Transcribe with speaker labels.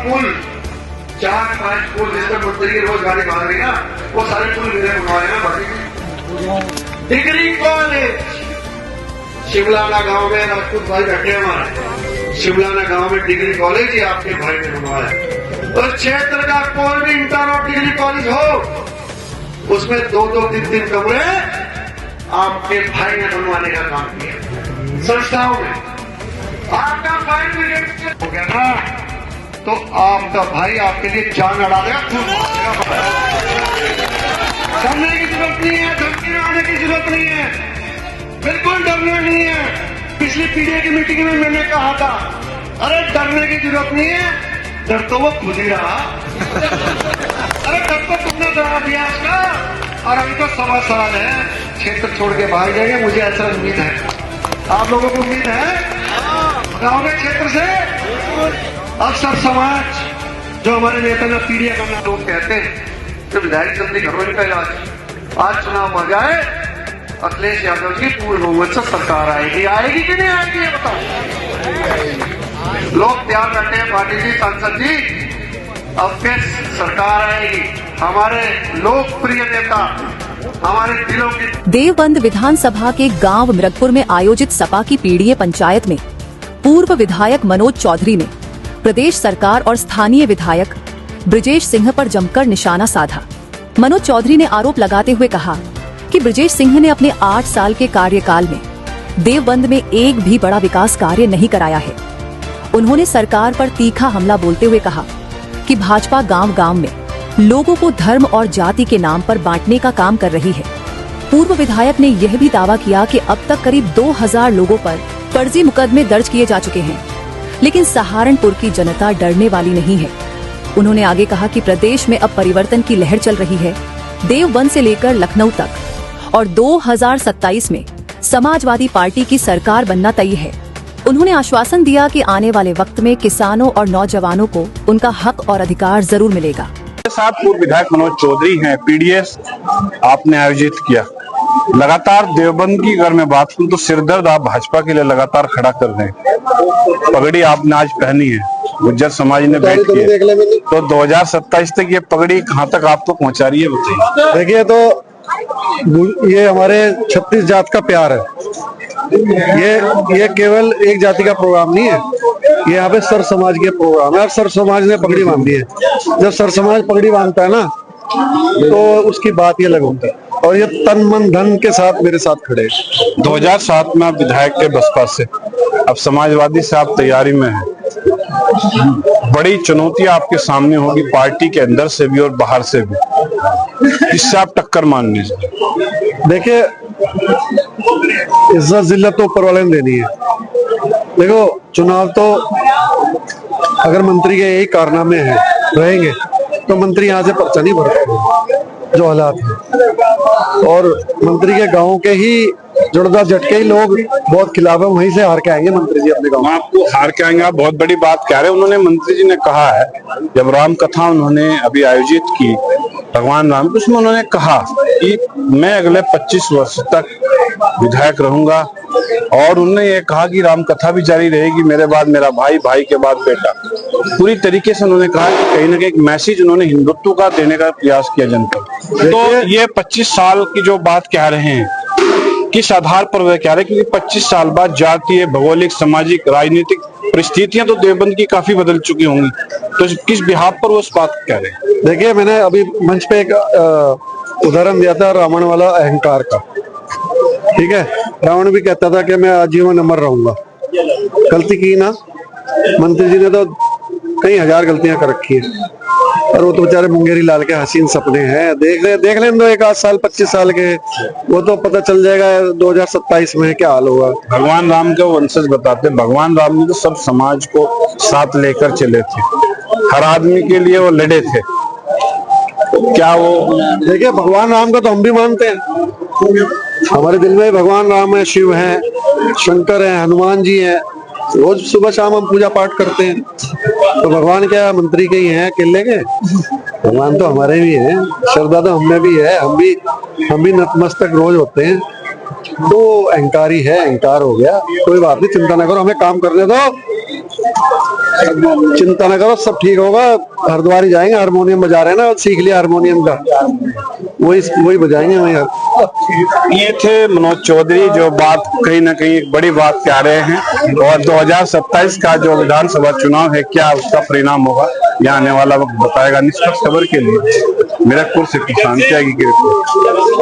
Speaker 1: पुल 4-5 पुल जैसे मंत्री रोज गाड़ी मार रही ना, वो सारे पुल मेरे बनवाए ना भाई। डिग्री कॉलेज शिमलाना गांव में, राजपूत भाई बैठे हमारे, शिमलाना गांव में डिग्री कॉलेज ही आपके भाई ने बनवाया। और क्षेत्र का कोई भी इंटर और डिग्री कॉलेज हो, उसमें 2-2, 3-3 कमरे आपके भाई ने बनवाने का काम किया संस्थाओं में। आपका भाई हो गया ना, तो आपका भाई आपके लिए जान लड़ा देगा। डरने की जरूरत नहीं है, धमकी आने की जरूरत नहीं है, बिल्कुल डरना नहीं है। पिछली पीढ़ी की मीटिंग में मैंने कहा था, अरे डरने की जरूरत नहीं है, डर तो वो खुद ही रहा। अरे डर तो तुमने डरा दिया उसका, और अभी तो 1.25 साल है, क्षेत्र छोड़ के बाहर जाएंगे, मुझे ऐसा उम्मीद है। आप लोगों को उम्मीद है गाँव के क्षेत्र से? अक्सर समाज जो हमारे नेता ना पीढ़ियां करना लोग कहते हैं कि विधायक जल्दी घरों निकल आज चुनाव हो जाए, अखिलेश यादव जी पूर्ण बहुमत से सरकार आएगी। आएगी कि नहीं आएगी ये बताओ? लोग तैयार बैठे हैं, पार्टी जी, सांसद जी, अब के सरकार आएगी। हमारे लोकप्रिय नेता, हमारे दिलों की।
Speaker 2: देवबंद विधानसभा के गांव मृगपुर में आयोजित सपा की पीड़ीय पंचायत में पूर्व विधायक मनोज चौधरी ने प्रदेश सरकार और स्थानीय विधायक ब्रजेश सिंह पर जमकर निशाना साधा। मनोज चौधरी ने आरोप लगाते हुए कहा कि ब्रजेश सिंह ने अपने 8 साल के कार्यकाल में देवबंद में एक भी बड़ा विकास कार्य नहीं कराया है। उन्होंने सरकार पर तीखा हमला बोलते हुए कहा कि भाजपा गांव-गांव में लोगों को धर्म और जाति के नाम पर बांटने का काम कर रही है। पूर्व विधायक ने यह भी दावा किया कि अब तक करीब 2000 लोगों पर फर्जी मुकदमे दर्ज किए जा चुके हैं, लेकिन सहारनपुर की जनता डरने वाली नहीं है। उन्होंने आगे कहा कि प्रदेश में अब परिवर्तन की लहर चल रही है, देवबंद से लेकर लखनऊ तक, और 2027 में समाजवादी पार्टी की सरकार बनना तय है। उन्होंने आश्वासन दिया कि आने वाले वक्त में किसानों और नौजवानों को उनका हक और अधिकार जरूर मिलेगा।
Speaker 3: साथ पूर्व विधायक मनोज चौधरी हैं, पीडीएस आपने आयोजित किया। लगातार देवबंद की अगर मैं बात करूं तो सिरदर्द आप भाजपा के लिए लगातार खड़ा कर रहे हैं। पगड़ी आपने आज पहनी है, गुज्जर समाज ने भेंट की है, तो 2027 तक ये पगड़ी कहां तक आपको पहुंचा रही है बताइए?
Speaker 4: देखिए, तो ये हमारे 36 जात का प्यार है। ये केवल एक जाति का प्रोग्राम नहीं है, ये यहाँ पे सर समाज के प्रोग्राम है, और सर समाज ने पगड़ी बांधी है। जब सर समाज पगड़ी बांधता है ना, तो उसकी बात ये अलग होता है, और ये तन मन धन के साथ मेरे साथ खड़े।
Speaker 3: 2007 में आप विधायक थे बसपा से, अब समाजवादी से आप तैयारी में हैं। बड़ी चुनौतियां आपके सामने होगी, पार्टी के अंदर से भी और बाहर से भी, इससे आप टक्कर मान लीजिए।
Speaker 4: देखिए, इज्जत जिल्लत तो ऊपर वाले ने देनी है। देखो, चुनाव तो अगर मंत्री के यही कारनामे हैं रहेंगे तो मंत्री यहाँ से पर्चा नहीं भरते, जो हालात है। और मंत्री के गांव के ही जोड़दार झटके ही लोग बहुत खिलाफ है, वहीं से हार के आएंगे मंत्री जी अपने गांव।
Speaker 3: आपको हार के आएंगे, आप बहुत बड़ी बात कह रहे हैं। उन्होंने, मंत्री जी ने कहा है, जब राम कथा उन्होंने अभी आयोजित की भगवान राम, उसमें उन्होंने कहा कि मैं अगले 25 वर्ष तक विधायक रहूंगा, और उन्होंने ये कहा कि राम कथा भी जारी रहेगी, मेरे बाद मेरा भाई, भाई के बाद बेटा। पूरी तरीके से उन्होंने कहा कि कहीं ना कहीं एक मैसेज उन्होंने हिंदुत्व का देने का प्रयास किया जनता। तो ये 25 साल की जो बात कह रहे हैं, किस आधार पर वह कह रहे हैं? क्योंकि 25 साल बाद जातीय, भौगोलिक, सामाजिक, राजनीतिक परिस्थितियां तो देवबंद की काफी बदल चुकी होंगी, तो किस बिहाफ पर वो इस बात कह रहे हैं?
Speaker 4: देखिए, मैंने अभी मंच पे एक उदाहरण दिया था रावण वाला अहंकार का। ठीक है, रावण भी कहता था कि मैं आजीवन अमर रहूंगा। गलती की ना, मंत्री जी ने तो कई हजार गलतियां कर रखी है, और वो तो बेचारे मुंगेरी लाल के हसीन सपने हैं। देख लें दो, 1 आध साल, 25 साल के, वो तो पता चल जाएगा 2027 में क्या हाल होगा।
Speaker 3: भगवान राम के वंशज बताते, भगवान राम ने तो सब समाज को साथ लेकर चले थे, हर आदमी के लिए वो लड़े थे। क्या वो,
Speaker 4: देखिए, भगवान राम का तो हम भी मानते हैं, हमारे दिल में भगवान राम है, शिव है, शंकर है, हनुमान जी है, रोज सुबह शाम हम पूजा पाठ करते हैं। तो भगवान क्या मंत्री के ही हैं अकेले के? भगवान तो हमारे भी हैं, श्रद्धा तो हमें भी है, हम भी नतमस्तक रोज होते हैं। तो अहंकारी है, अहंकार हो गया, कोई बात नहीं, चिंता ना करो, हमें काम करने दो। चिंता ना करो, सब ठीक होगा। हरिद्वार ही जाएंगे, हारमोनियम बजा रहे हैं ना, सीख लिया हारमोनियम का, वही बजाएंगे वही।
Speaker 3: ये थे मनोज चौधरी, जो बात कहीं ना कहीं एक बड़ी बात कह रहे हैं। और 2027 का जो विधानसभा चुनाव है, क्या उसका परिणाम होगा, यह आने वाला वक्त बताएगा। निष्पक्ष खबर के लिए मेरठपुर से किसान त्यागी की रिपोर्ट।